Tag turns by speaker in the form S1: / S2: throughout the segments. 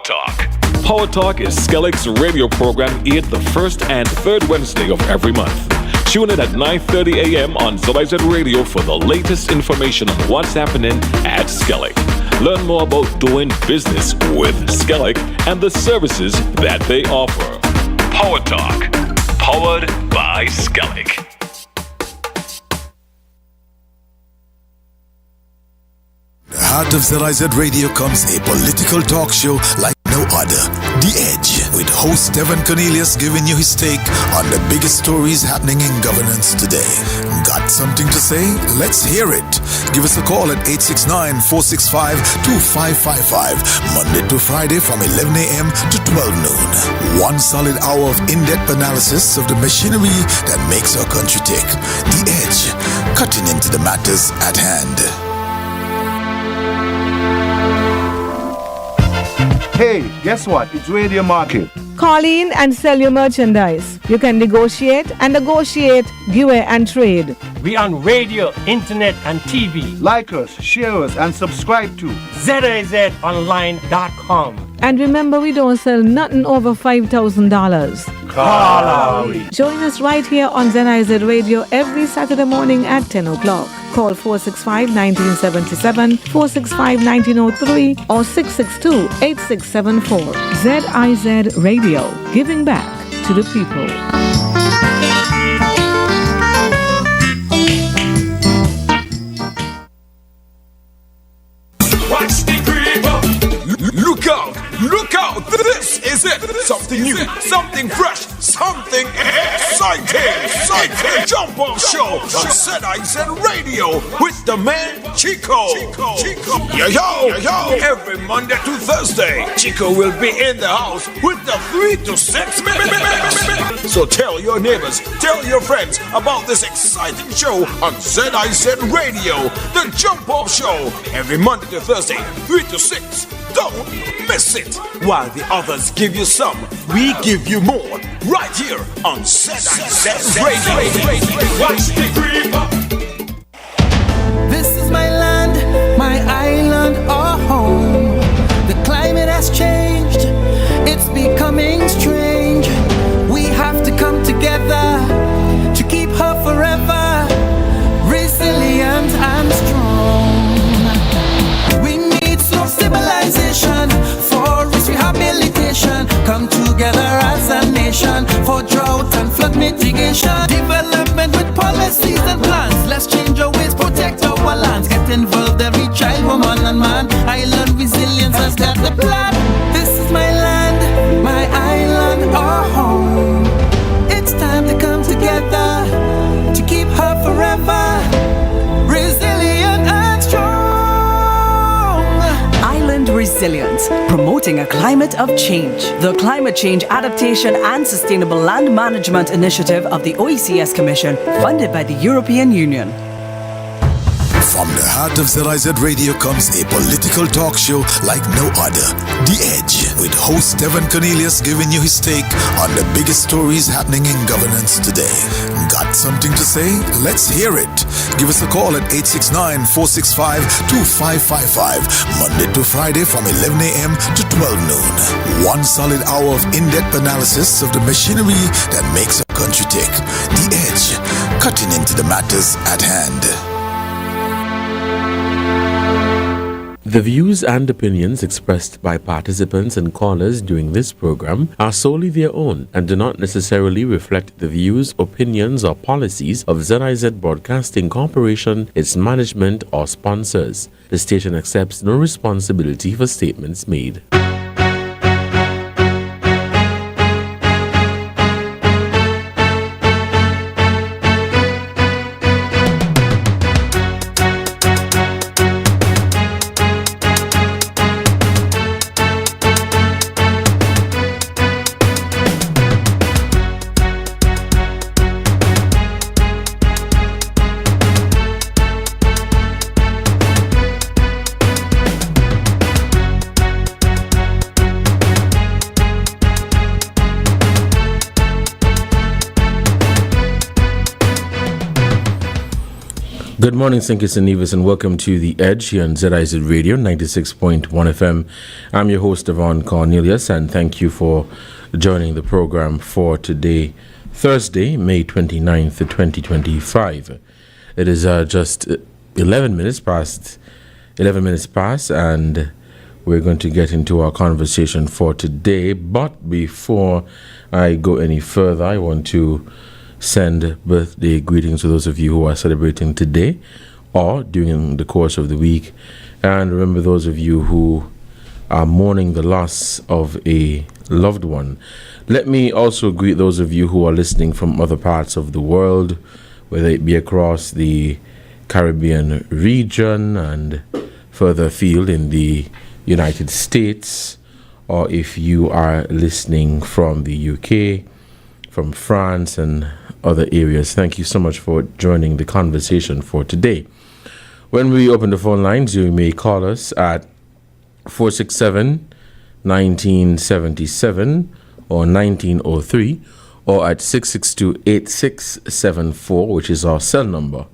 S1: Talk. Power Talk is Skellig's radio program aired the first and third Wednesday of every month. Tune in at 9:30 a.m. on ZIZ Radio for the latest information on what's happening at Skellig. Learn more about doing business with Skellig and the services that they offer. Power Talk, powered by Skellig.
S2: The heart of ZIZ Radio comes a political talk show like no other. The Edge, with host Devonne Cornelius giving you his take on the biggest stories happening in governance today. Got something to say? Let's hear it. Give us a call at 869-465-2555, Monday to Friday from 11 a.m. to 12 noon. One solid hour of in-depth analysis of the machinery that makes our country tick. The Edge, cutting into the matters at hand.
S3: Hey, guess what? It's Radio Market.
S4: Call in and sell your merchandise. You can negotiate and negotiate, give away and trade.
S5: We on radio, internet and TV.
S3: Like us, share us and subscribe to
S5: ZIZonline.com.
S4: And remember, we don't sell nothing over $5,000. Join us right here on ZIZ Radio every Saturday morning at 10 o'clock. Call 465-1977, 465-1903 or 662-8674. ZIZ Radio, giving back to the people.
S6: Watch the creeper. Look out! Look out! This is it! Something new, something fresh, something exciting! Jump off show on ZIZ Radio with the man Chico. Yo! Every Monday to Thursday, Chico will be in the house with the 3 to 6 minutes. So tell your neighbors, tell your friends about this exciting show on ZIZ Radio, the Jump Off Show, every Monday to Thursday, 3 to 6. Don't miss it. While the others give you some, we give you more. Right here on ZIZ Radio. Watch the creeper.
S7: This is my land, my island, our home. The climate has changed, it's becoming strange. We have to come together to keep her forever resilient and strong. We need some stabilization for its rehabilitation. Come together as a nation for drought and flood mitigation. Development with policies and plans. Let's change our ways, protect our lands. Get involved, every child, woman and man. Island resilience has got the plan. This is my land, my island, our home. It's time to come together to keep her forever resilient and strong.
S8: Island Resilience, promoting a climate of change. The Climate Change Adaptation and Sustainable Land Management Initiative of the OECS Commission, funded by the European Union.
S2: From the heart of ZIZ Radio comes a political talk show like no other. The Edge, with host Devonne Cornelius giving you his take on the biggest stories happening in governance today. Got something to say? Let's hear it. Give us a call at 869-465-2555, Monday to Friday from 11 a.m. to 12 noon. One solid hour of in-depth analysis of the machinery that makes our country tick. The Edge, cutting into the matters at hand.
S9: The views and opinions expressed by participants and callers during this program are solely their own and do not necessarily reflect the views, opinions, or policies of ZIZ Broadcasting Corporation, its management, or sponsors. The station accepts no responsibility for statements made. Good morning, St. Kitts and Nevis, and welcome to The Edge here on ZIZ Radio 96.1 FM. I'm your host, Devonne Cornelius, and thank you for joining the program for today, Thursday, May 29th, 2025. It is just 11 minutes past, and we're going to get into our conversation for today. But before I go any further, I want to send birthday greetings to those of you who are celebrating today or during the course of the week. And remember those of you who are mourning the loss of a loved one. Let me also greet those of you who are listening from other parts of the world, whether it be across the Caribbean region and further afield in the United States, or if you are listening from the UK, from France and other areas. Thank you so much for joining the conversation for today. When we open the phone lines, you may call us at 467-1977 or 1903, or at 662-8674, which is our cell number.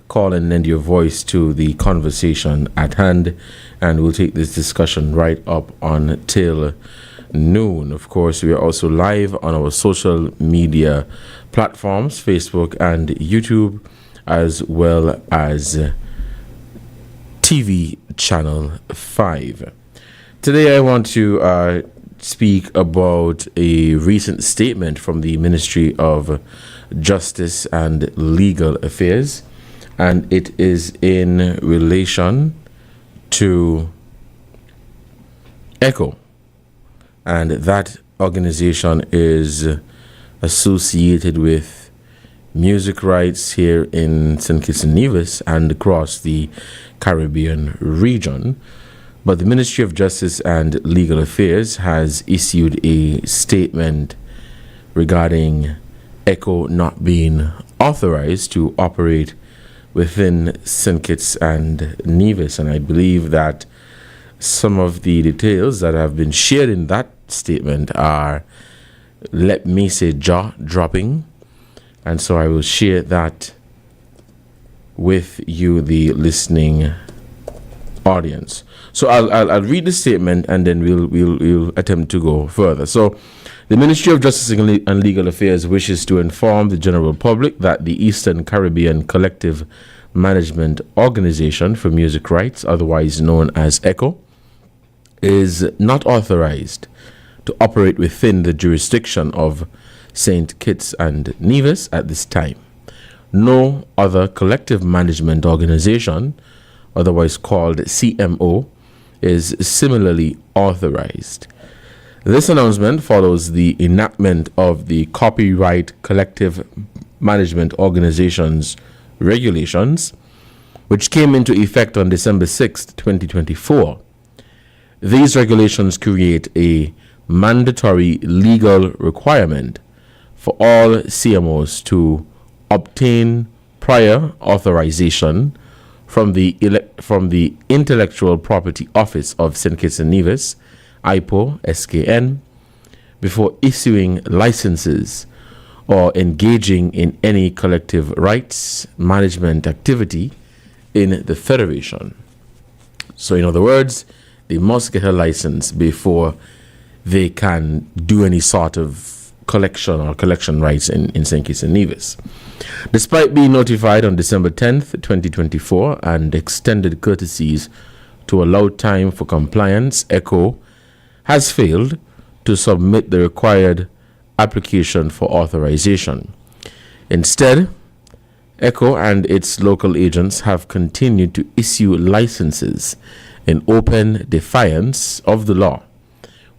S9: Call and lend your voice to the conversation at hand, and we'll take this discussion right up until noon. Of course, we are also live on our social media platforms, Facebook and YouTube, as well as TV channel 5. Today I want to speak about a recent statement from the Ministry of Justice and Legal Affairs, and it is in relation to ECHO. And that organization is associated with music rights here in St. Kitts and Nevis and across the Caribbean region. But the Ministry of Justice and Legal Affairs has issued a statement regarding ECHO not being authorized to operate within St. Kitts and Nevis. And I believe that some of the details that have been shared in that statement are, let me say, jaw-dropping, and so I will share that with you, the listening audience. So I'll read the statement, and then we'll attempt to go further. So, the Ministry of Justice and Legal Affairs wishes to inform the general public that the Eastern Caribbean Collective Management Organization for Music Rights, otherwise known as ECHO, is not authorized to operate within the jurisdiction of St. Kitts and Nevis at this time. No other collective management organization, otherwise called CMO, is similarly authorized. This announcement follows the enactment of the Copyright Collective Management Organizations regulations, which came into effect on December 6, 2024. These regulations create a mandatory legal requirement for all CMOs to obtain prior authorization from the Intellectual Property Office of St. Kitts and Nevis, IPO SKN, before issuing licenses or engaging in any collective rights management activity in the Federation. So in other words, they must get a license before they can do any sort of collection rights in St. Kitts and Nevis. Despite being notified on December 10th, 2024, and extended courtesies to allow time for compliance, ECHO has failed to submit the required application for authorization. Instead, ECHO and its local agents have continued to issue licenses in open defiance of the law,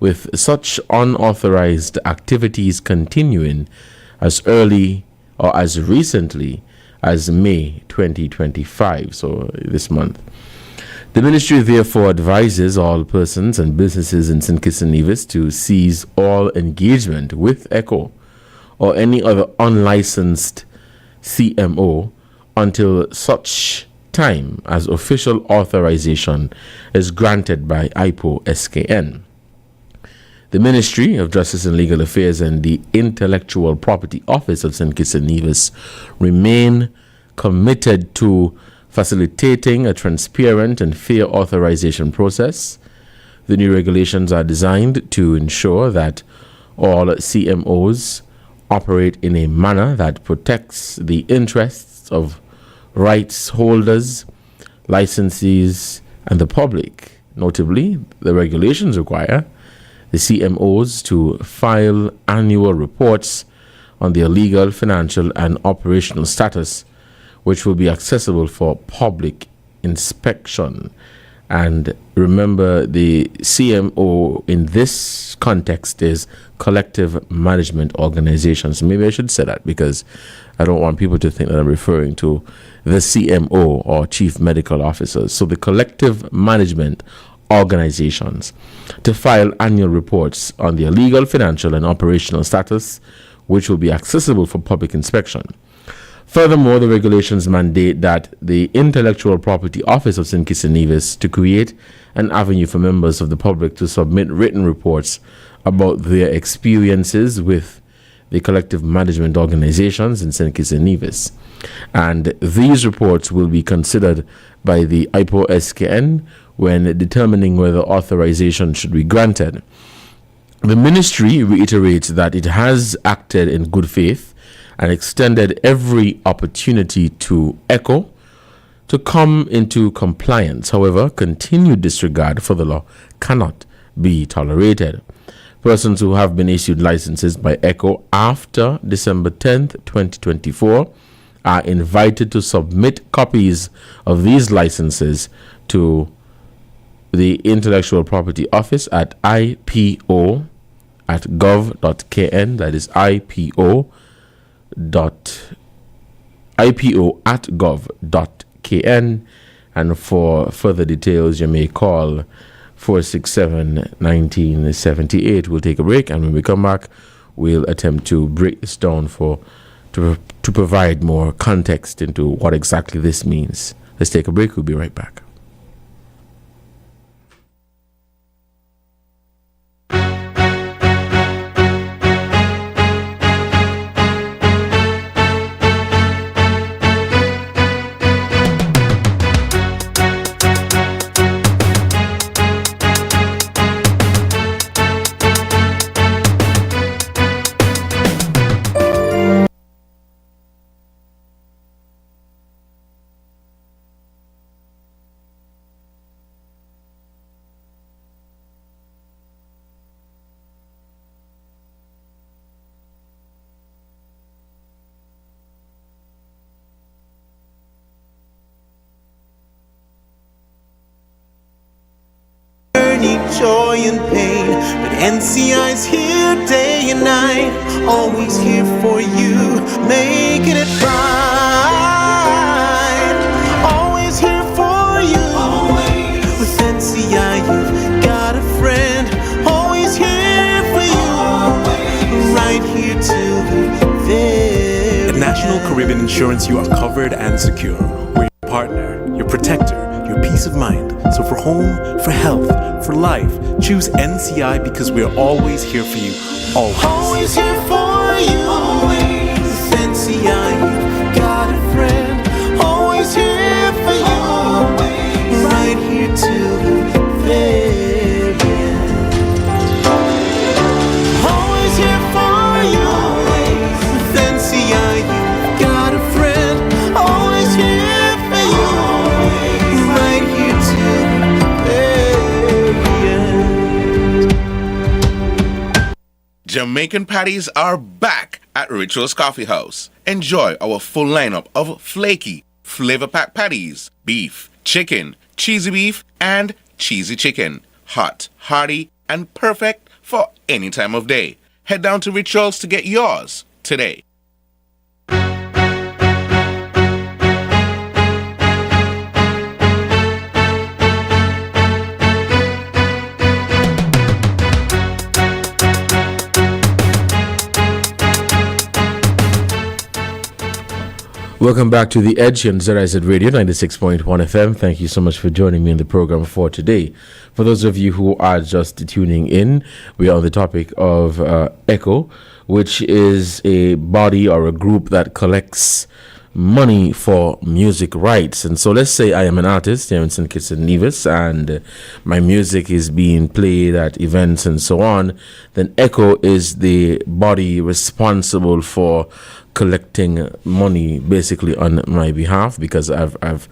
S9: with such unauthorized activities continuing as early or as recently as May 2025, so this month. The ministry therefore advises all persons and businesses in St. Kitts and Nevis to cease all engagement with ECHO or any other unlicensed CMO until such time as official authorization is granted by IPO SKN. The Ministry of Justice and Legal Affairs and the Intellectual Property Office of St. Kitts and Nevis remain committed to facilitating a transparent and fair authorization process. The new regulations are designed to ensure that all CMOs operate in a manner that protects the interests of rights holders, licensees, and the public. Notably, the regulations require the CMOs to file annual reports on their legal, financial, and operational status, which will be accessible for public inspection. And remember, the CMO in this context is collective management organizations. Maybe I should say that because I don't want people to think that I'm referring to the CMO or chief medical officers. So the collective management organizations to file annual reports on their legal, financial, and operational status, which will be accessible for public inspection. Furthermore, the regulations mandate that the Intellectual Property Office of St. Kitts and Nevis to create an avenue for members of the public to submit written reports about their experiences with the collective management organizations in St. Kitts and Nevis. And these reports will be considered by the IPO-SKN when determining whether authorization should be granted. The ministry reiterates that it has acted in good faith and extended every opportunity to ECHO to come into compliance. However, continued disregard for the law cannot be tolerated. Persons who have been issued licenses by ECHO after December 10th, 2024 are invited to submit copies of these licenses to the Intellectual Property Office at ipo@gov.kn. That is ipo@gov.kn, and for further details you may call 467-1978. We'll take a break, and when we come back we'll attempt to break this down to provide more context into what exactly this means. Let's take a break. We'll be right back.
S10: Joy and pain, but NCI's here day and night, always here for you, making it right. Always here for you. Always. With NCI, you've got a friend. Always here for you. Always. Right here till the very
S11: At National Caribbean Insurance, you are covered and secure. We're your partner, your protector, your peace of mind. So for home, for health, for life, choose NCI because we're always here for you. Always.
S10: Always here for you. Always. With NCI, you've got a friend. Always here for you. Always. Right here till the very end. Always here for you. Always. With NCI, you've got a friend. Always here for you. Always. Right here till
S12: Jamaican patties are back at Rituals Coffee House. Enjoy our full lineup of flaky, flavor-packed patties, beef, chicken, cheesy beef, and cheesy chicken. Hot, hearty, and perfect for any time of day. Head down to Rituals to get yours today.
S9: Welcome back to The Edge on ZIZ Radio 96.1 FM. Thank you so much for joining me in the program for today. For those of you who are just tuning in, we are on the topic of ECHO, which is a body or a group that collects money for music rights. And so let's say I am an artist here in St. Kitts and Nevis, and my music is being played at events and so on. Then ECHO is the body responsible for collecting money basically on my behalf, because I've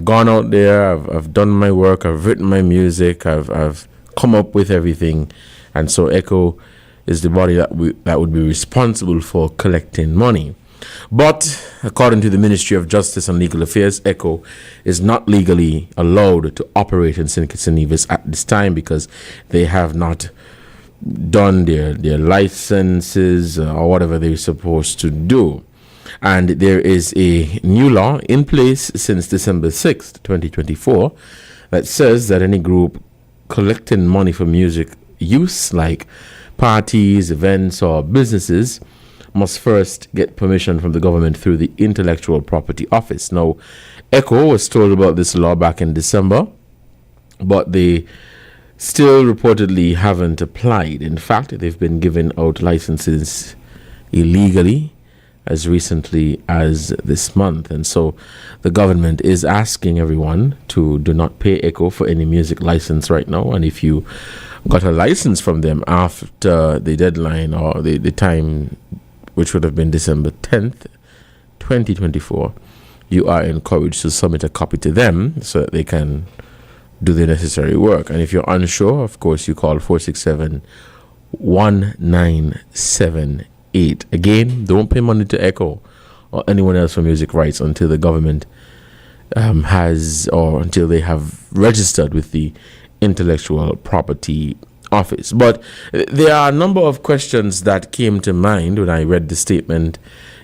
S9: gone out there, I've done my work, I've written my music, I've come up with everything, and so ECHO is the body that would be responsible for collecting money. But according to the Ministry of Justice and Legal Affairs, ECHO is not legally allowed to operate in St. Kitts and Nevis at this time, because they have not done their licenses or whatever they're supposed to do. And there is a new law in place since December 6th, 2024, that says that any group collecting money for music use, like parties, events, or businesses, must first get permission from the government through the Intellectual Property Office. Now, ECHO was told about this law back in December, but they still reportedly haven't applied. In fact, they've been giving out licenses illegally as recently as this month. And so the government is asking everyone to do not pay ECHO for any music license right now. And if you got a license from them after the deadline or the time, which would have been December 10th, 2024, you are encouraged to submit a copy to them so that they can do the necessary work. And if you're unsure, of course, you call 467-1978. Again, don't pay money to ECHO or anyone else for music rights until the government until they have registered with the Intellectual Property Office. But there are a number of questions that came to mind when I read the statement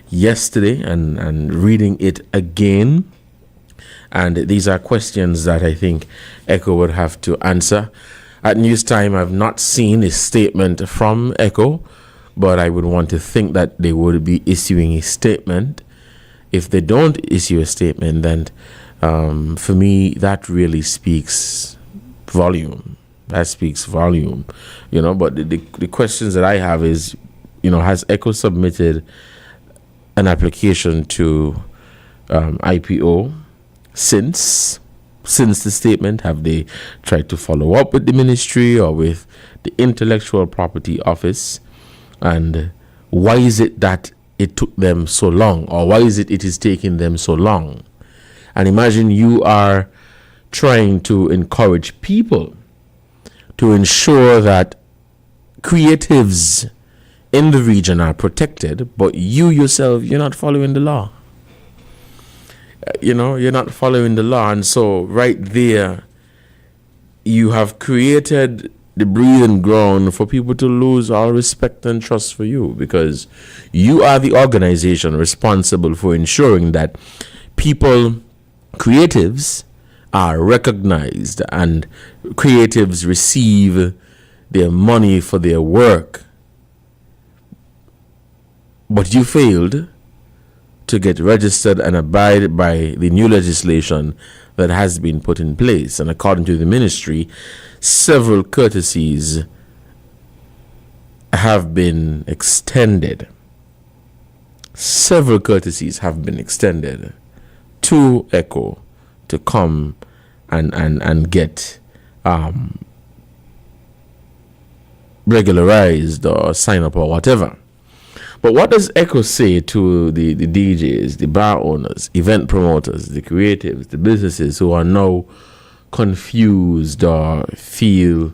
S9: yesterday and reading it again. And these are questions that I think ECHO would have to answer. At news time, I've not seen a statement from ECHO, but I would want to think that they would be issuing a statement. If they don't issue a statement, then for me, that really speaks volume. That speaks volume, but the questions that I have is, has ECHO submitted an application to IPO since the statement? Have they tried to follow up with the ministry or with the Intellectual Property Office? And why is it that it took them so long, or why is it is taking them so long? And imagine you are trying to encourage people to ensure that creatives in the region are protected, but you yourself, you're not following the law. You're not following the law. And so right there, you have created the breathing ground for people to lose all respect and trust for you, because you are the organization responsible for ensuring that creatives are recognized and creatives receive their money for their work. But you failed to get registered and abide by the new legislation that has been put in place. And according to the ministry, several courtesies have been extended. Several courtesies have been extended to ECHO to come and get regularized or sign up or whatever. But what does ECHO say to the DJs, the bar owners, event promoters, the creatives, the businesses who are now confused or feel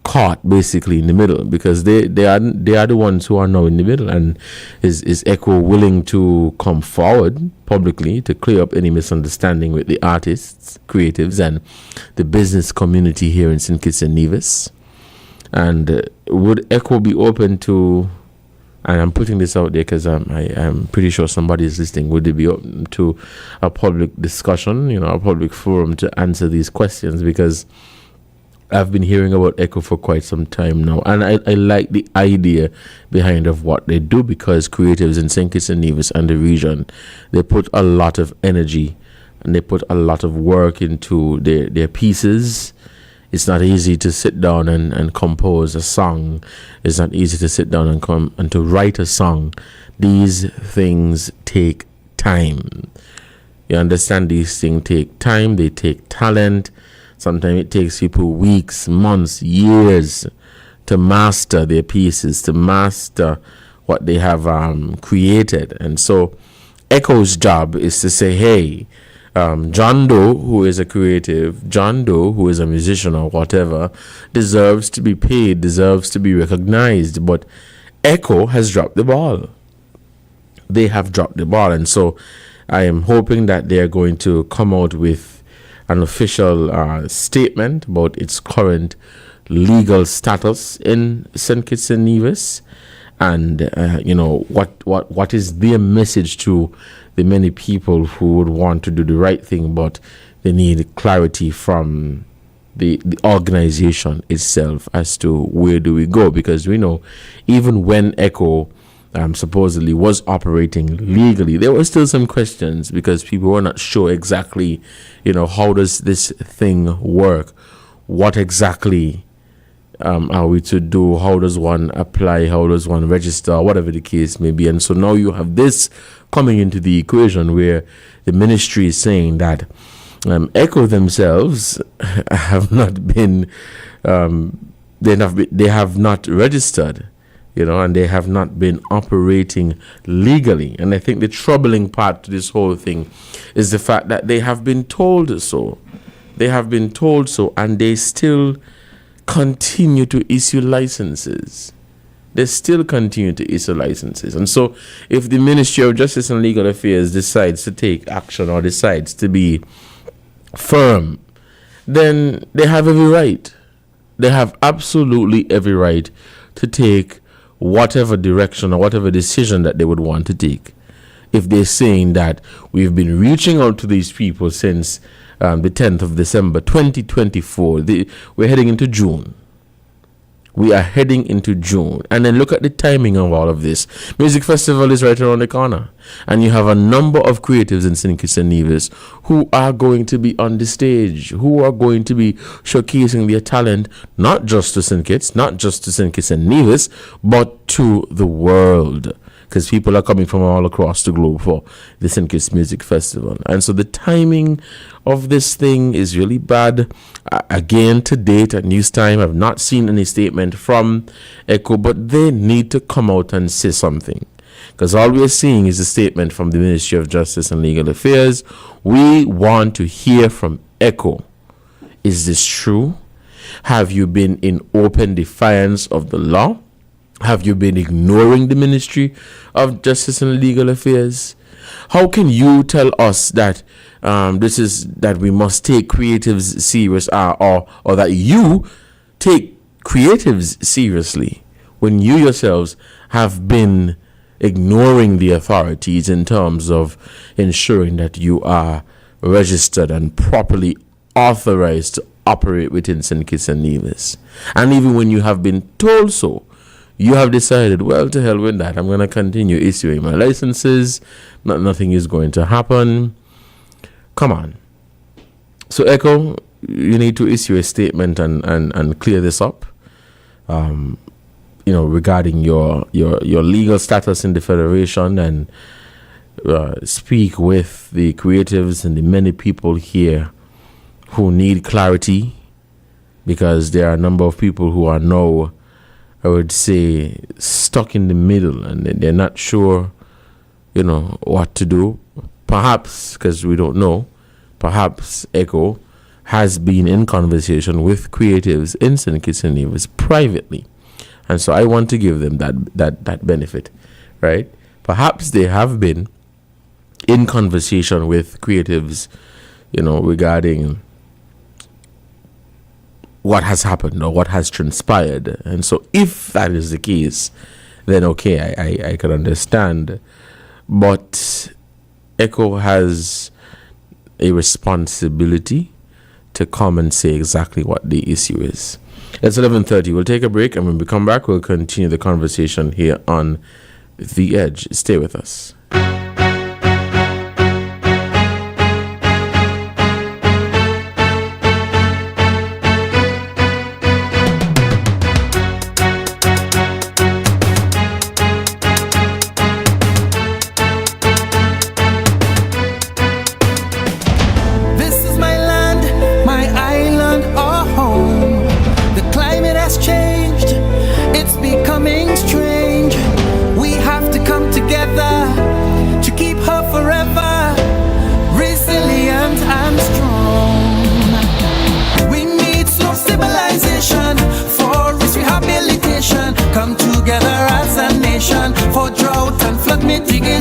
S9: caught basically in the middle? Because they are the ones who are now in the middle. And is ECHO willing to come forward publicly to clear up any misunderstanding with the artists, creatives, and the business community here in St. Kitts and Nevis? And would ECHO be open to, and I'm putting this out there because I'm pretty sure somebody is listening, would they be open to a public discussion, a public forum to answer these questions? Because I've been hearing about ECHO for quite some time now, and I like the idea behind of what they do, because creatives in St. Kitts and Nevis and the region, they put a lot of energy and they put a lot of work into their pieces. It's not easy to sit down and compose a song. It's not easy to sit down and to write a song. These things take time. You understand, these things take time, they take talent. Sometimes it takes people weeks, months, years to master their pieces, to master what they have created. And so Echo's job is to say, hey, John Doe, who is a creative, John Doe, who is a musician or whatever, deserves to be paid, deserves to be recognized. But Echo has dropped the ball. They have dropped the ball. And so I am hoping that they're going to come out with an official statement about its current legal status in St. Kitts and Nevis, and what is their message to the many people who would want to do the right thing, but they need clarity from the organization itself as to where do we go, because we know even when Echo supposedly was operating legally, there were still some questions because people were not sure exactly, how does this thing work? What exactly are we to do? How does one apply? How does one register? Whatever the case may be. And so now you have this coming into the equation where the ministry is saying that Echo themselves have not been, they have not registered, and they have not been operating legally. And I think the troubling part to this whole thing is the fact that they have been told so. They have been told so, and they still continue to issue licenses. They still continue to issue licenses. And so if the Ministry of Justice and Legal Affairs decides to take action or decides to be firm, then they have every right. They have absolutely every right to take whatever direction or whatever decision that they would want to take. If they're saying that we've been reaching out to these people since the 10th of December 2024, we're heading into June. We are heading into June. And then look at the timing of all of this. Music Festival is right around the corner. And you have a number of creatives in St. Kitts and Nevis who are going to be on the stage, who are going to be showcasing their talent, not just to St. Kitts, not just to St. Kitts and Nevis, but to the world. Because people are coming from all across the globe for the St. Kitts Music Festival. And so the timing of this thing is really bad. Again, to date, at News Time, I've not seen any statement from Echo, but they need to come out and say something. Because all we're seeing is a statement from the Ministry of Justice and Legal Affairs. We want to hear from Echo. Is this true? Have you been in open defiance of the law? Have you been ignoring the Ministry of Justice and Legal Affairs? How can you tell us that that we must take creatives serious, or that you take creatives seriously when you yourselves have been ignoring the authorities in terms of ensuring that you are registered and properly authorized to operate within St. Kitts and Nevis? And even when you have been told so, you have decided, well, to hell with that. I'm going to continue issuing my licenses. Nothing is going to happen. Come on. So, Echo, you need to issue a statement and clear this up. Regarding your legal status in the Federation, and speak with the creatives and the many people here who need clarity, because there are a number of people who are now, I would say, stuck in the middle, and they're not sure, what to do. Perhaps, because we don't know, perhaps Echo has been in conversation with creatives in St. Kitts and Nevis privately. And so I want to give them that benefit, right? Perhaps they have been in conversation with creatives, regarding what has happened or what has transpired. And so if that is the case, then okay, I can understand. But Echo has a responsibility to come and say exactly what the issue is. It's 11:30. We'll take a break, and when we come back, we'll continue the conversation here on The Edge. Stay with us.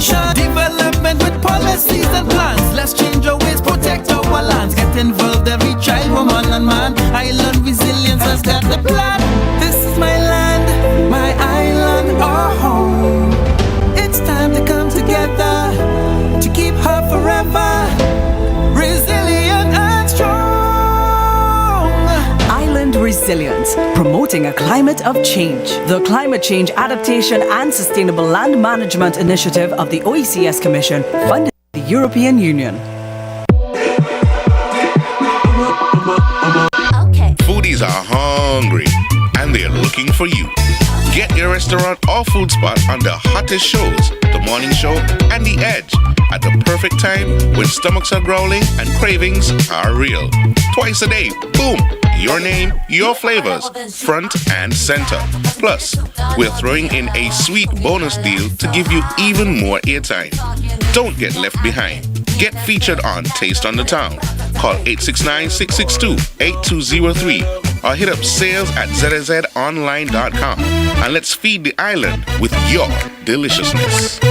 S7: nation. Development with policies and plans. Let's change our ways, protect our lands. Get involved, every child, woman and man. Island resilience has got the plan. This is my land, my island, our home. It's time to come together to keep her forever resilient and strong.
S8: Island Resilience, promoting a climate of change. The Climate Change Adaptation and Sustainable Land Management Initiative of the OECS Commission, funded by the European Union.
S12: Foodies are hungry and they're looking for you. Get your restaurant or food spot on the hottest shows, The Morning Show and The Edge, at the perfect time when stomachs are growling and cravings are real. Twice a day, boom, your name, your flavors, front and center. Plus, we're throwing in a sweet bonus deal to give you even more airtime. Don't get left behind. Get featured on Taste on the Town. Call 869-662-8203 or hit up sales@ZIZonline.com and let's feed the island with your deliciousness.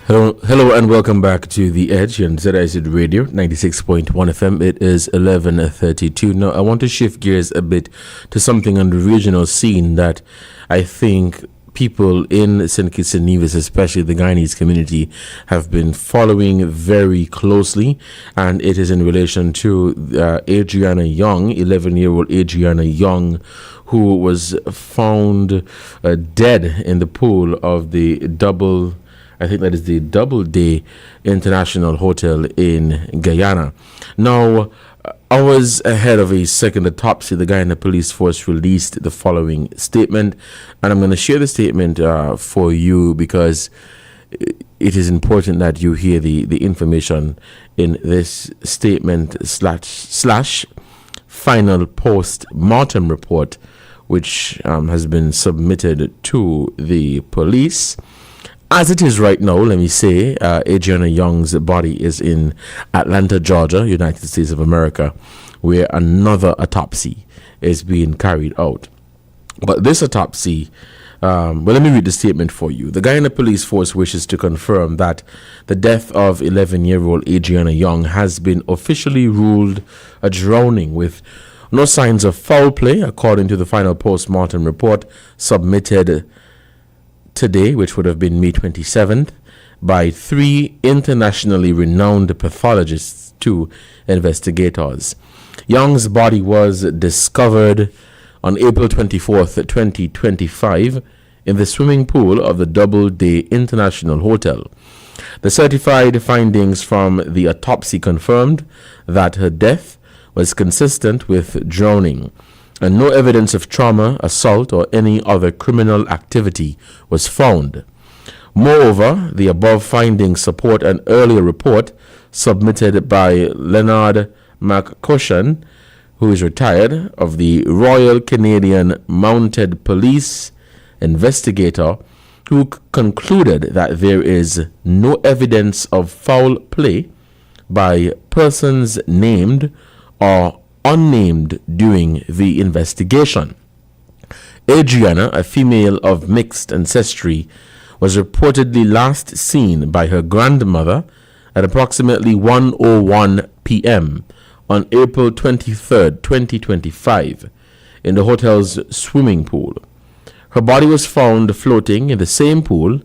S9: Hello and welcome back to The Edge on ZIZ Radio 96.1 FM. It is 11:32. Now I want to shift gears a bit to something on the regional scene that I think people in St. Kitts and Nevis, especially the Guyanese community, have been following very closely, and it is in relation to Adriana Young, 11-year-old Adriana Young, who was found dead in the pool of the Doubleday International Hotel in Guyana. Now, hours ahead of a second autopsy, the Guyana Police Force released the following statement, and I'm going to share the statement for you because it is important that you hear the information in this statement slash final post-mortem report, which has been submitted to the police. As it is right now, let me say, Adriana Young's body is in Atlanta, Georgia, United States of America, where another autopsy is being carried out. But this autopsy, let me read the statement for you. The Guyana Police Force wishes to confirm that the death of 11-year-old Adriana Young has been officially ruled a drowning with no signs of foul play, according to the final post-mortem report submitted today, which would have been May 27th, by 3 internationally renowned pathologists to investigators. Young's body was discovered on April 24th, 2025, in the swimming pool of the Doubleday International Hotel. The certified findings from the autopsy confirmed that her death was consistent with drowning, and no evidence of trauma, assault, or any other criminal activity was found. Moreover, the above findings support an earlier report submitted by Leonard McCushan, who is retired, of the Royal Canadian Mounted Police investigator, who concluded that there is no evidence of foul play by persons named or unnamed during the investigation. Adriana, a female of mixed ancestry, was reportedly last seen by her grandmother at approximately 1:01 p.m. on April 23rd, 2025, in the hotel's swimming pool. Her body was found floating in the same pool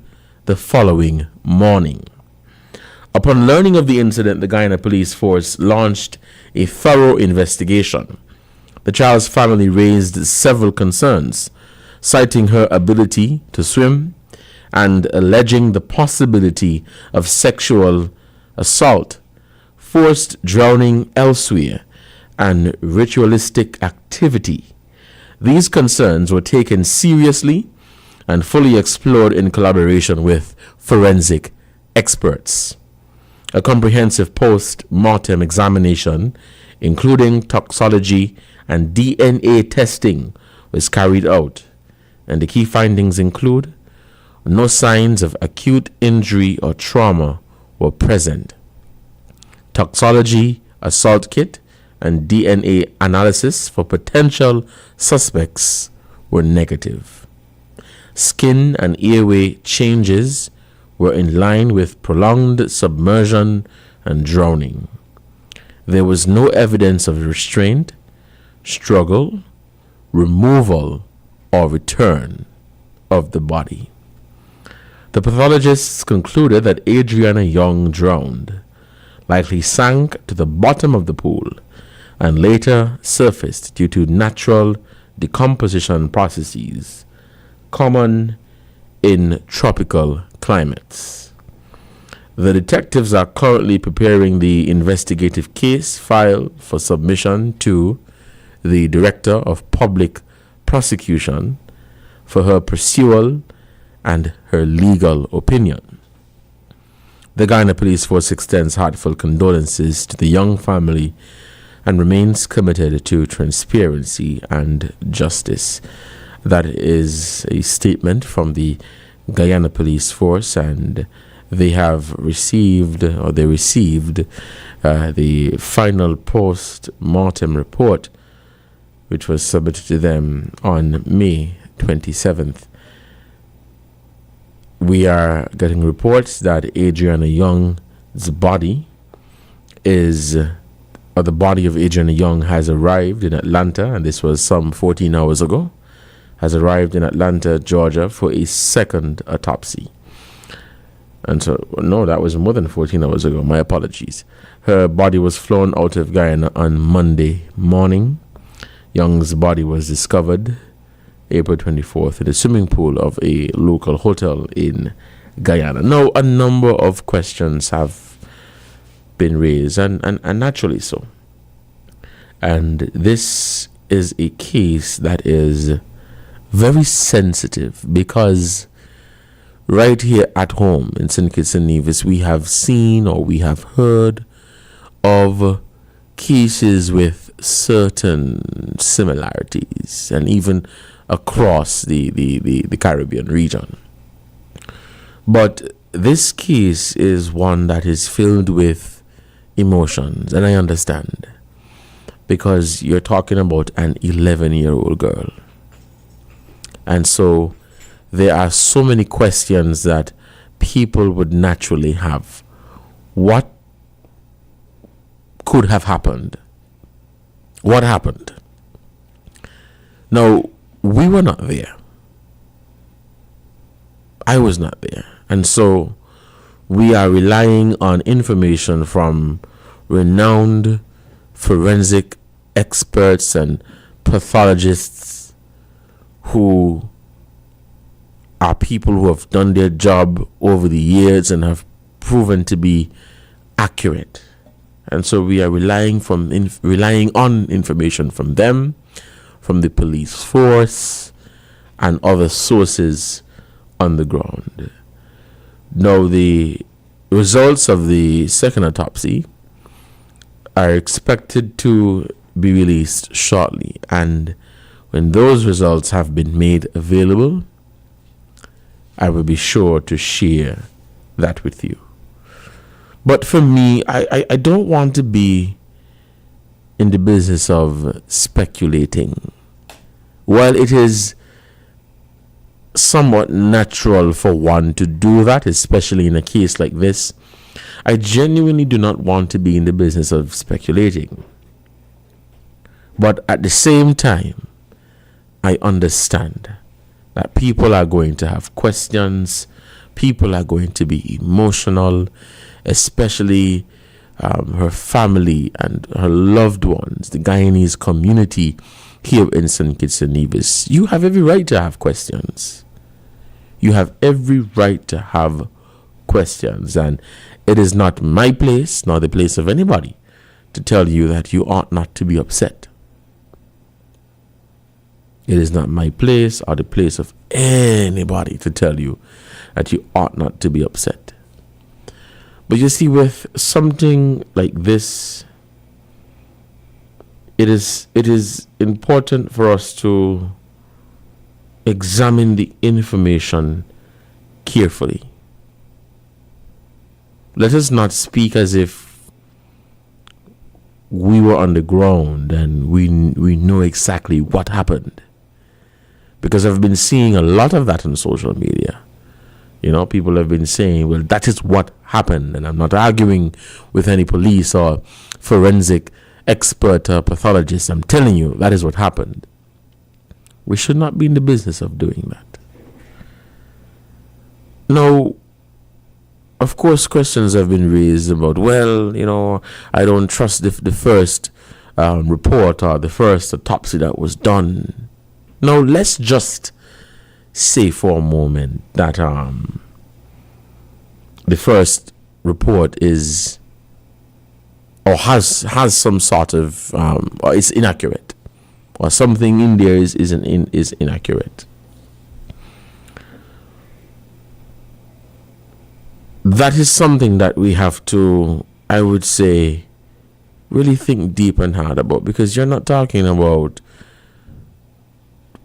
S9: the following morning. Upon learning of the incident, the Guyana Police Force launched a thorough investigation. The child's family raised several concerns, citing her ability to swim and alleging the possibility of sexual assault, forced drowning elsewhere, and ritualistic activity. These concerns were taken seriously and fully explored in collaboration with forensic experts. A comprehensive post-mortem examination, including toxicology and DNA testing, was carried out, and the key findings include No signs of acute injury or trauma were present. Toxology, assault kit, and DNA analysis for potential suspects were negative. Skin and airway changes were in line with prolonged submersion and drowning. There was no evidence of restraint, struggle, removal, or return of the body. The pathologists concluded that Adriana Young drowned, likely sank to the bottom of the pool, and later surfaced due to natural decomposition processes common in tropical climates. The detectives are currently preparing the investigative case file for submission to the Director of Public Prosecution for her pursual and her legal opinion. The Guyana Police Force extends heartfelt condolences to the Young family and remains committed to transparency and justice. That is a statement from the Guyana Police Force, and they received the final post-mortem report, which was submitted to them on May 27th. We are getting reports that Adriana Young's body the body of Adriana Young has arrived in Atlanta, and this was some 14 hours ago, has arrived in Atlanta, Georgia for a second autopsy. And so, no, that was more than 14 hours ago. My apologies. Her body was flown out of Guyana on Monday morning. Young's body was discovered April 24th in the swimming pool of a local hotel in Guyana. Now, a number of questions have been raised, and naturally so. And this is a case that is very sensitive because right here at home in St. Kitts and Nevis, we have seen or we have heard of cases with certain similarities, and even across the Caribbean region. But this case is one that is filled with emotions, and I understand, because you're talking about an 11-year-old girl. And so there are so many questions that people would naturally have. What could have happened? What happened? Now, we were not there. I was not there. And so we are relying on information from renowned forensic experts and pathologists who are people who have done their job over the years and have proven to be accurate. And so we are relying on information from them, from the police force, and other sources on the ground. Now, the results of the second autopsy are expected to be released shortly, and when those results have been made available, I will be sure to share that with you. But for me, I don't want to be in the business of speculating. While it is somewhat natural for one to do that, especially in a case like this, I genuinely do not want to be in the business of speculating. But at the same time, I understand that people are going to have questions, people are going to be emotional, especially her family and her loved ones, the Guyanese community here in St. Kitts and Nevis. You have every right to have questions. You have every right to have questions, and it is not my place, nor the place of anybody, to tell you that you ought not to be upset. It is not my place or the place of anybody to tell you that you ought not to be upset. But you see, with something like this, it is important for us to examine the information carefully. Let us not speak as if we were on the ground and we know exactly what happened. Because I've been seeing a lot of that on social media. People have been saying, well, that is what happened. And I'm not arguing with any police or forensic expert or pathologist. I'm telling you, that is what happened. We should not be in the business of doing that. Now, of course, questions have been raised about, I don't trust the first report or the first autopsy that was done. Now, let's just say for a moment that the first report is or has some sort of or is inaccurate, or something in there is inaccurate. That is something that we have to, I would say, really think deep and hard about, because you're not talking about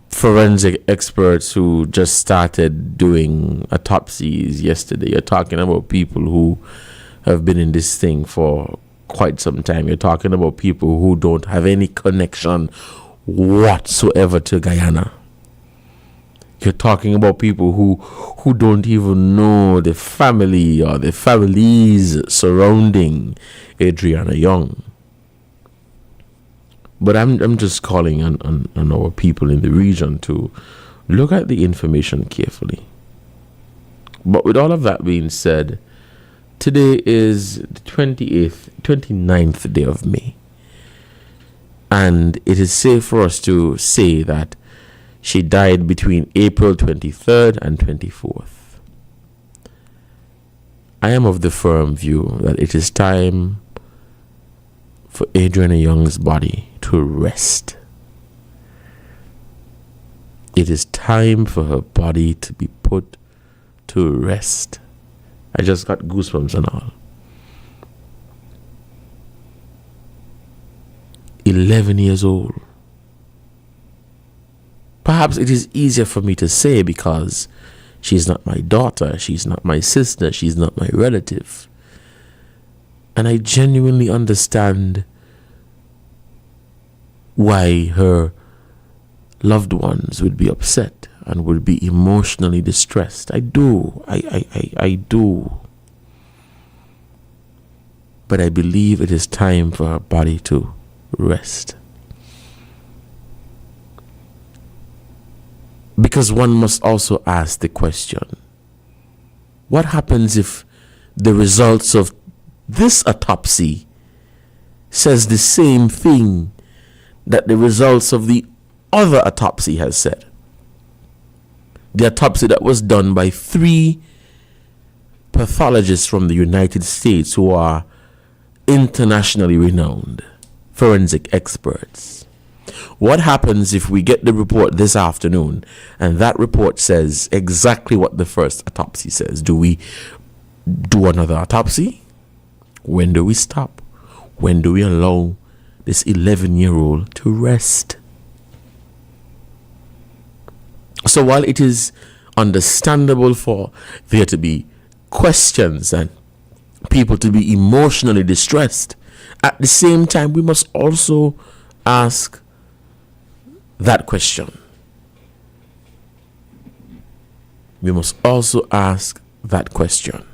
S9: forensic experts who just started doing autopsies yesterday. You're talking about people who have been in this thing for quite some time. You're talking about people who don't have any connection whatsoever to Guyana. You're talking about people who don't even know the family or the families surrounding Adriana Young. But I'm just calling on our people in the region to look at the information carefully. But with all of that being said, today is the 29th day of May. And it is safe for us to say that she died between April 23rd and 24th. I am of the firm view that it is time for Adriana Young's body to rest. It is time for her body to be put to rest. I just got goosebumps and all. 11 years old. Perhaps it is easier for me to say because she's not my daughter, she's not my sister, she's not my relative. And I genuinely understand why her loved ones would be upset and would be emotionally distressed. I do. I do. But I believe it is time for her body to rest. Because one must also ask the question, what happens if the results of this autopsy says the same thing that the results of the other autopsy has said? The autopsy that was done by 3 pathologists from the United States who are internationally renowned forensic experts. What happens if we get the report this afternoon and that report says exactly what the first autopsy says? Do we do another autopsy? When do we stop? When do we allow this 11-year-old to rest? So while it is understandable for there to be questions and people to be emotionally distressed, at the same time we must also ask that question. We must also ask that question.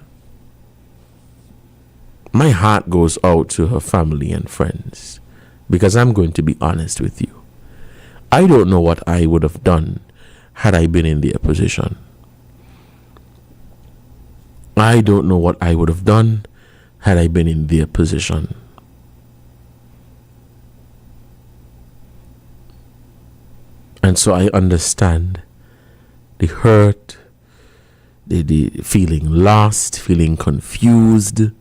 S9: My heart goes out to her family and friends, because I'm going to be honest with you. I don't know what I would have done had I been in their position. I don't know what I would have done had I been in their position. And so I understand the hurt, the feeling lost, feeling confused.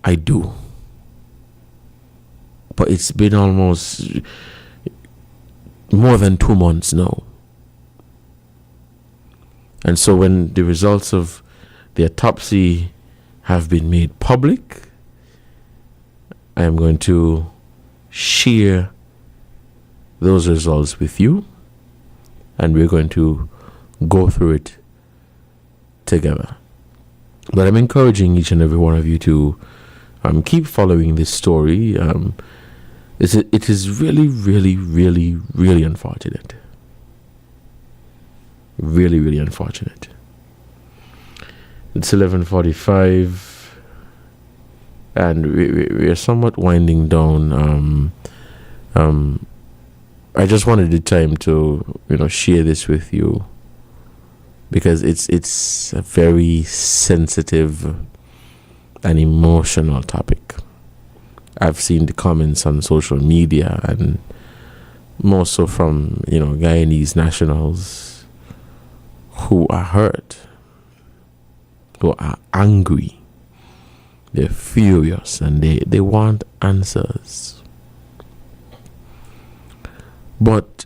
S9: I do. But it's been almost more than 2 months now. And so when the results of the autopsy have been made public, I am going to share those results with you, and we're going to go through it together. But I'm encouraging each and every one of you to keep following this story. It is really, really, really, really unfortunate. Really, really unfortunate. It's 11:45, and we are somewhat winding down. I just wanted the time to share this with you, because it's a very sensitive and emotional topic. I've seen the comments on social media, and more so from Guyanese nationals who are hurt, who are angry, they're furious, and they want answers. But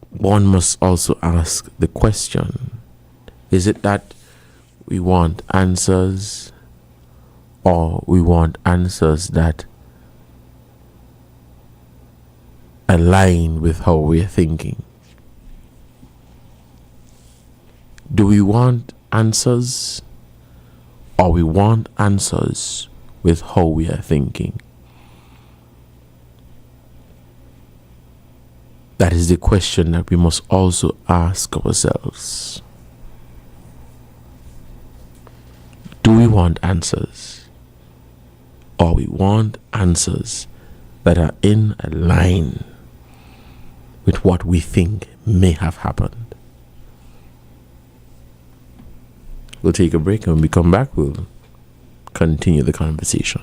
S9: one must also ask the question, is it that we want answers, or we want answers that align with how we're thinking? Do we want answers, or we want answers with how we are thinking? That is the question that we must also ask ourselves. Do we want answers, or we want answers that are in line with what we think may have happened? We'll take a break, and when we come back, we'll continue the conversation.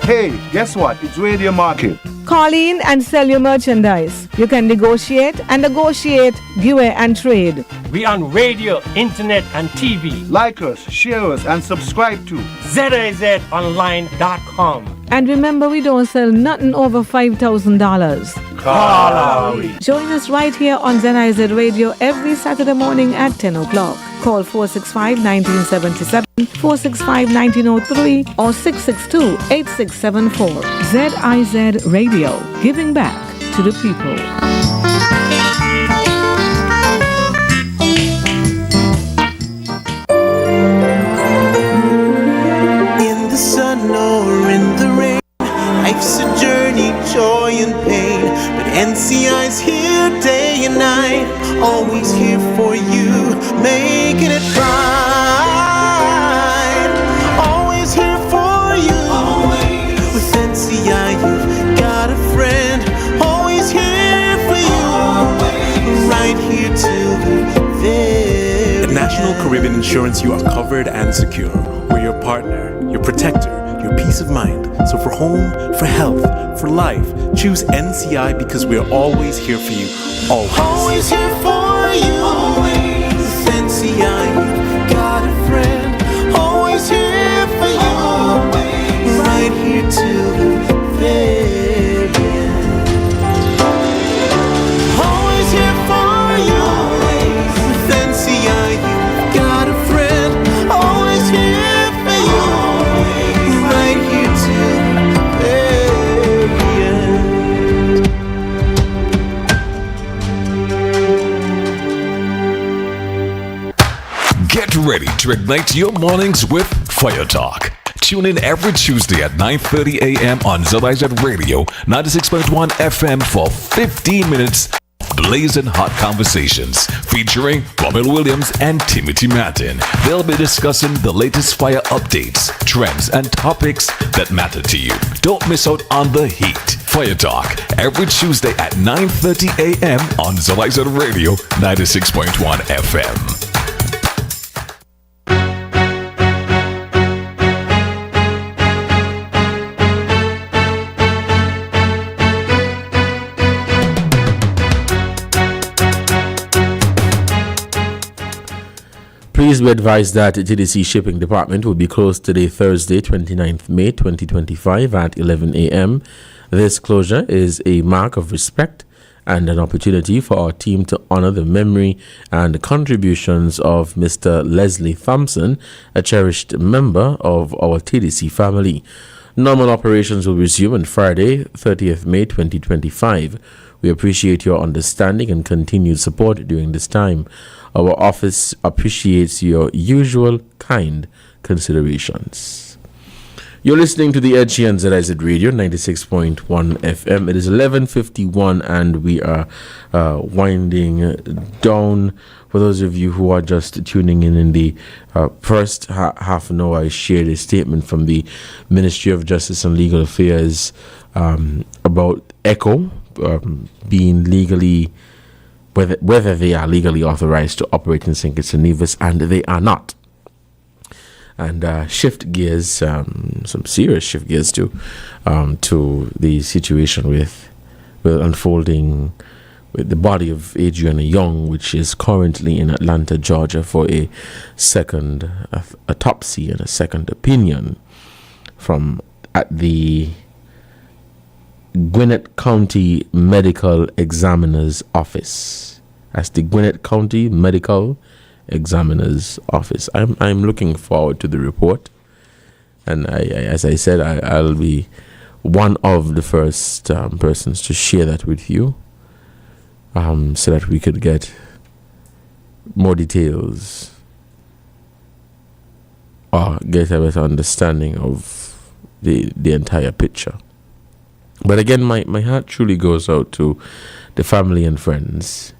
S3: Hey, guess what? It's Radio Market.
S4: Call in and sell your merchandise. You can negotiate, give away and trade.
S5: We on radio, internet and TV.
S3: Like us, share us and subscribe to
S5: ZIZonline.com.
S4: And remember, we don't sell nothing over $5,000. Join us right here on ZIZ Radio every Saturday morning at 10 o'clock. Call 465-1977, 465-1903 or 662-8674. ZIZ Radio, giving back to the people.
S10: In the sun or in the rain, life's a journey, joy and pain. But NCI's here day and night, always here for you, making it right. Always here for you. Always. With NCI, you've got a friend. Always here for you. Always. Right here till the very
S11: At National Caribbean Insurance, you are covered and secure. We're your partner, your protector, your peace of mind. So for home, for health, for life, choose NCI because we are always here for you. Always.
S10: Always here for you. Always. With NCI, you've got a friend. Always here for you. Always. Right here till the very end. Always here for you. Always. With NCI, you've got a friend. Always here for you. Always. Right here till the very end.
S1: Get ready to ignite your mornings with Fire Talk. Tune in every Tuesday at 9:30 a.m. on ZIZ Radio 96.1 FM for 15 minutes of blazing hot conversations featuring Robert Williams and Timothy Martin. They'll be discussing the latest fire updates, trends, and topics that matter to you. Don't miss out on the heat. Fire Talk every Tuesday at 9:30 a.m. on ZIZ Radio 96.1 FM.
S9: Please be advised that the TDC Shipping Department will be closed today, Thursday, 29th May 2025 at 11 a.m. This closure is a mark of respect and an opportunity for our team to honor the memory and contributions of Mr. Leslie Thompson, a cherished member of our TDC family. Normal operations will resume on Friday, 30th May 2025. We appreciate your understanding and continued support during this time. Our office appreciates your usual kind considerations. You're listening to The Edge here on ZIZ Radio 96.1 FM. It is 11:51 and we are winding down. For those of you who are just tuning in the first half an hour, I shared a statement from the Ministry of Justice and Legal Affairs about ECHO being legally, whether they are legally authorized to operate in St. Kitts and Nevis, and they are not. And shift gears, some serious shift gears to the situation with unfolding with the body of Adriana Young, which is currently in Atlanta, Georgia, for a second autopsy and a second opinion at the Gwinnett County Medical Examiner's Office. That's the Gwinnett County Medical Examiner's Office. I'm looking forward to the report, and as I said, I'll be one of the first persons to share that with you, so that we could get more details or get a better understanding of the entire picture. But again, my heart truly goes out to the family and friends,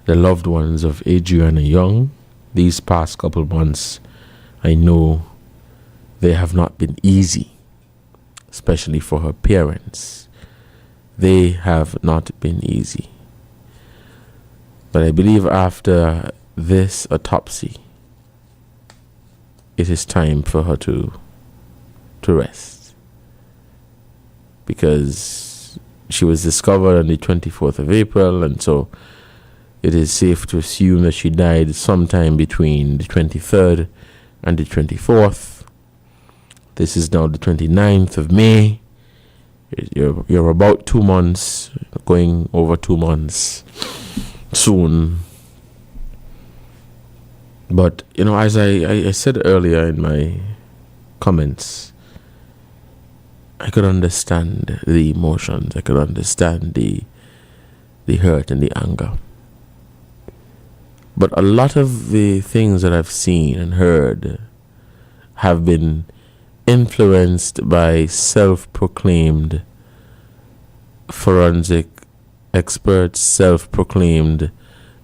S9: the loved ones of Adriana Young. These past couple months, I know they have not been easy, especially for her parents. They have not been easy. But I believe after this autopsy, it is time for her to rest, because she was discovered on the 24th of April, and so it is safe to assume that she died sometime between the 23rd and the 24th. This is now the 29th of May. You're about 2 months, going over 2 months soon. But, as I said earlier in my comments, I could understand the emotions. I could understand the hurt and the anger. But a lot of the things that I've seen and heard have been influenced by self-proclaimed forensic experts, self-proclaimed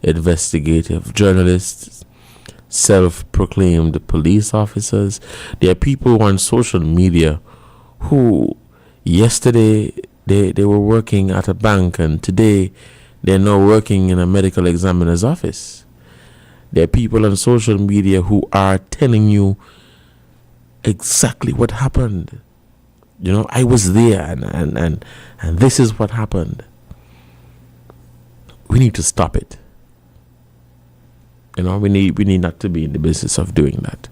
S9: investigative journalists, self-proclaimed police officers. There are people on social media who yesterday they were working at a bank, and today they're now working in a medical examiner's office. There are people on social media who are telling you exactly what happened. I was there, and this is what happened. We need to stop it. We need not to be in the business of doing that.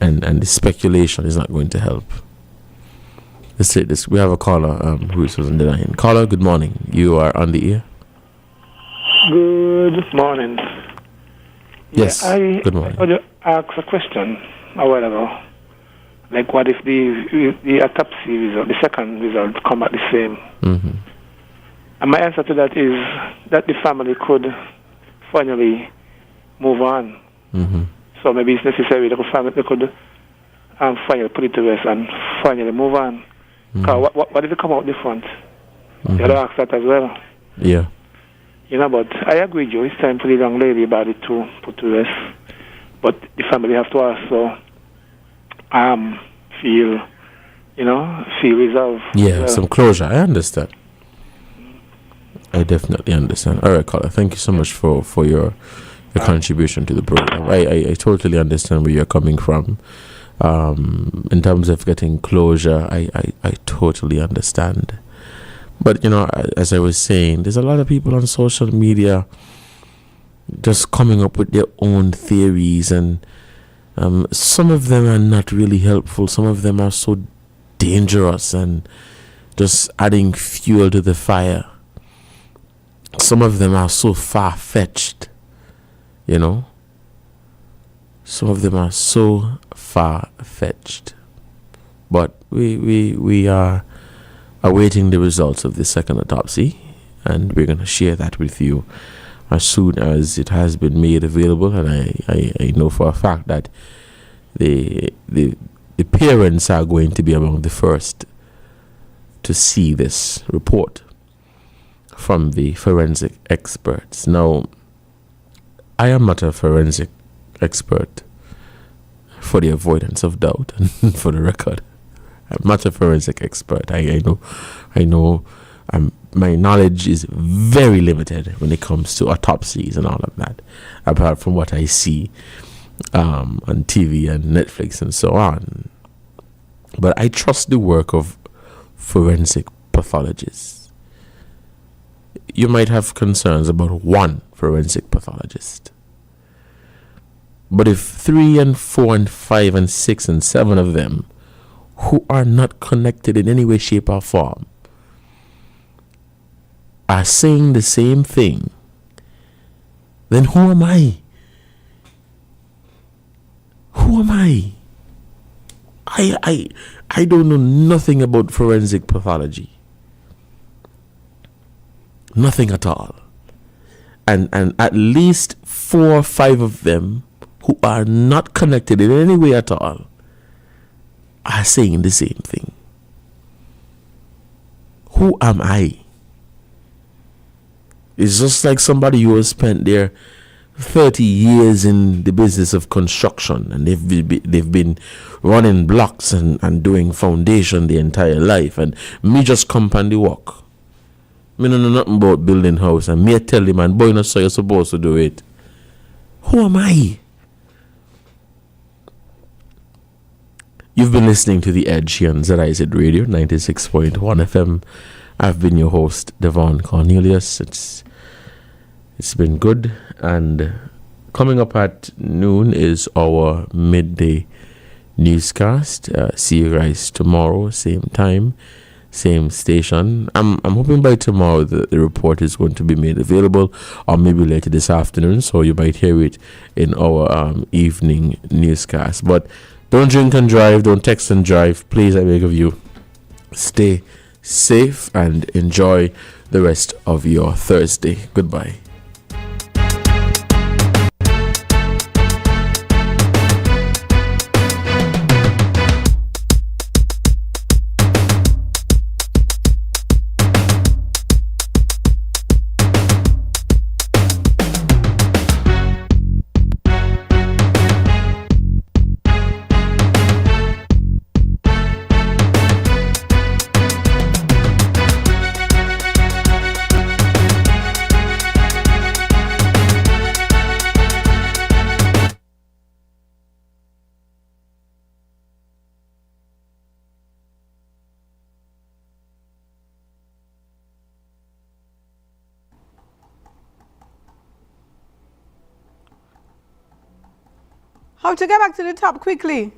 S9: And the speculation is not going to help. Let's say this. We have a caller who is on the line. Caller, good morning. You are on the air.
S13: Good morning.
S9: Yes, good morning.
S13: I would ask a question a while ago. Like, what if the autopsy result, the second result, come at the same?
S9: Mm-hmm.
S13: And my answer to that is that the family could finally move on.
S9: Mm-hmm.
S13: So maybe it's necessary that they could finally put it to rest and finally move on.
S9: Mm-hmm.
S13: What if it come out different?
S9: Mm-hmm.
S13: You have to ask that as well.
S9: Yeah.
S13: But I agree with you. It's time for the young lady body to put to rest. But the family have to also feel resolved.
S9: Yeah, some closure. I understand. I definitely understand. All right, caller. Thank you so much for your contribution to the program. I totally understand where you're coming from. In terms of getting closure, I totally understand. But, as I was saying, there's a lot of people on social media just coming up with their own theories, and some of them are not really helpful. Some of them are so dangerous and just adding fuel to the fire. Some of them are so far-fetched, you know. Some of them are so far-fetched. But we are awaiting the results of the second autopsy, and we're going to share that with you as soon as it has been made available. And I know for a fact that the parents are going to be among the first to see this report from the forensic experts. Now, I am not a forensic expert, for the avoidance of doubt and for the record. I'm not a forensic expert. I know my knowledge is very limited when it comes to autopsies and all of that, apart from what I see on TV and Netflix and so on. But I trust the work of forensic pathologists. You might have concerns about one forensic pathologist, but if 3 and 4 and 5 and 6 and 7 of them, who are not connected in any way, shape, or form, are saying the same thing, then who am I? Who am I? I don't know nothing about forensic pathology. Nothing at all. And at least 4 or 5 of them who are not connected in any way at all are saying the same thing. Who am I? It's just like somebody who has spent their 30 years in the business of construction, and they've been running blocks and doing foundation the entire life, and me just come on the work. Me no know nothing about building house, and me tell the man, boy, not so you're supposed to do it. Who am I? You've been listening to The Edge here on ZIZ Radio 96.1 FM. I've been your host, Devonne Cornelius. It's been good, and coming up at noon is our midday newscast. See you guys tomorrow, same time, same station. I'm hoping by tomorrow the report is going to be made available, or maybe later this afternoon, so you might hear it in our evening newscast. But don't drink and drive, don't text and drive. Please, I beg of you, stay safe and enjoy the rest of your Thursday. Goodbye.
S14: How to get back to the top quickly?